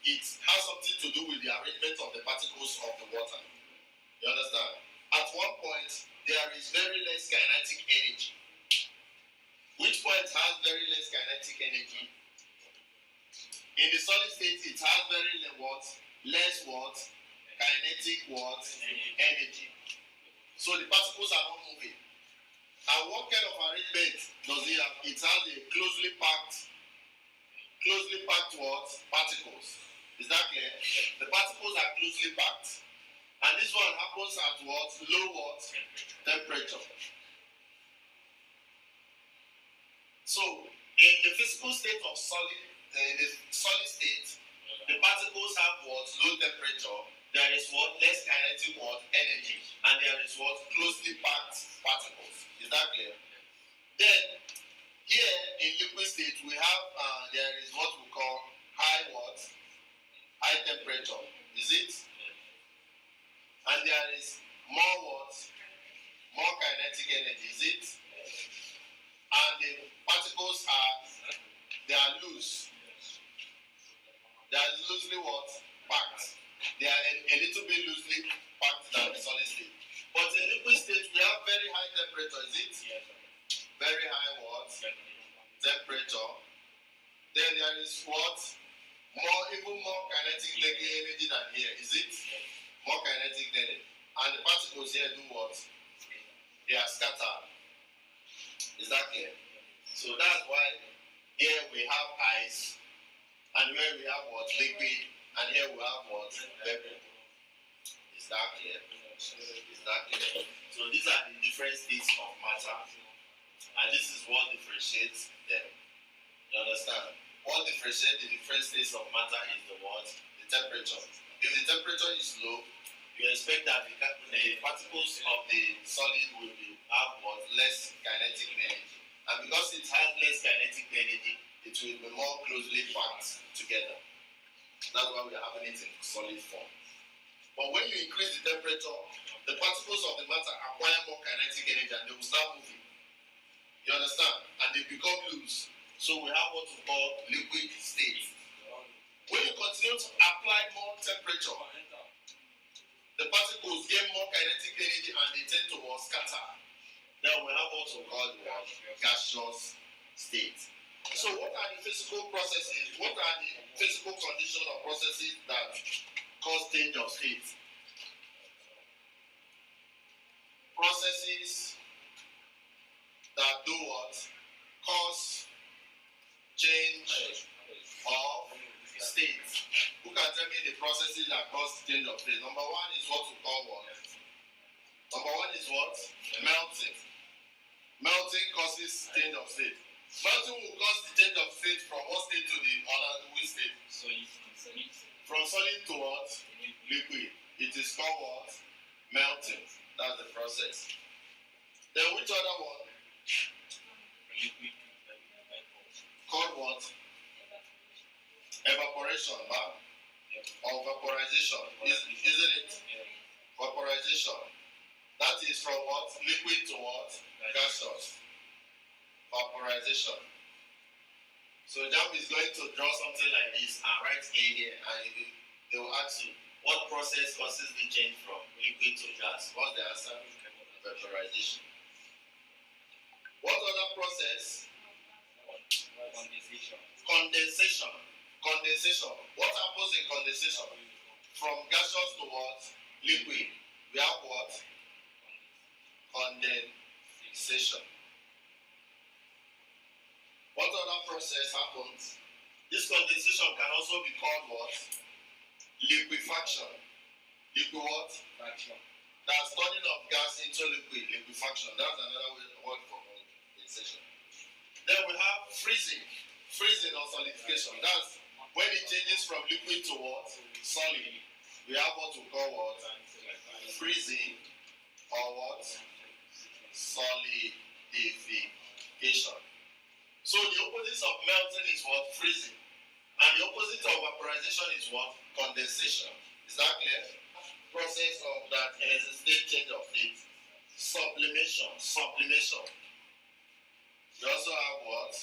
it has something to do with the arrangement of the particles of the water. You understand? At one point, there is very less kinetic energy. Which point has very less kinetic energy? In the solid state, it has very less kinetic energy. So the particles are not moving. And what kind of arrangement does it have? It has a closely packed particles. Is that clear? The particles are closely packed. And this one happens at low temperature. So in the physical state of solid state, the particles have low temperature. There is less kinetic energy, and there is closely packed particles. Is that clear? Then here in liquid state we have there is what we call high temperature. Is it? And there is more kinetic energy. Is it? And the particles are loose. They are loosely packed. They are a little bit loosely packed than the solid state. But in liquid state, we have very high temperature. Is it? Very high temperature. Then there is even more kinetic energy than here. Is it? More kinetic energy. And the particles here do what? They are scattered. Is that clear? So that's why here we have ice, and here we have liquid, and here we have vapor. Is that clear? Is that clear? So these are the different states of matter, and this is what differentiates them. You understand? What differentiates the different states of matter is the temperature. If the temperature is low, you expect that the particles of the solid will have less kinetic energy. And because it has less kinetic energy, it will be more closely packed together. That's why we are having it in solid form. But when you increase the temperature, the particles of the matter acquire more kinetic energy and they will start moving. You understand? And they become loose. So we have what we call liquid state. When you continue to apply more temperature, the particles gain more kinetic energy and they tend to scatter. Then we have what we call the gaseous state. So what are the physical processes? What are the physical conditions or processes that cause change of state? Processes that do what? Cause change of state. Who can tell me the processes that cause change of state? Number one is what we call what? Number one is what? Melting. Melting causes change of state. Melting will cause the change of state from one state to the other state. From solid to what? Liquid. It is called what? Melting. That's the process. Then which other one? Called what? Evaporation, or vaporization. Isn't it? Vaporization. That is from what? Liquid to what? Gaseous. Vaporization. So JAMB is going to draw something like this and write A here, and they will ask you, what process causes the change from liquid to gas? What's the answer? Vaporization. What other process? Condensation. Condensation. What happens in condensation? From gaseous to what? Liquid. We have what? Condensation. What other process happens? This condensation can also be called what? Liquefaction. Liquid what? Faction. That's turning of gas into liquid. Liquefaction. That's another word for condensation. Then we have freezing. Freezing or solidification. That's when it changes from liquid to what? Solid. We have what we call what? Freezing or what? Solidification. So the opposite of melting is what? Freezing. And the opposite of vaporization is what? Condensation. Is that clear? Process of that is a state change of state. Sublimation. Sublimation. We also have what?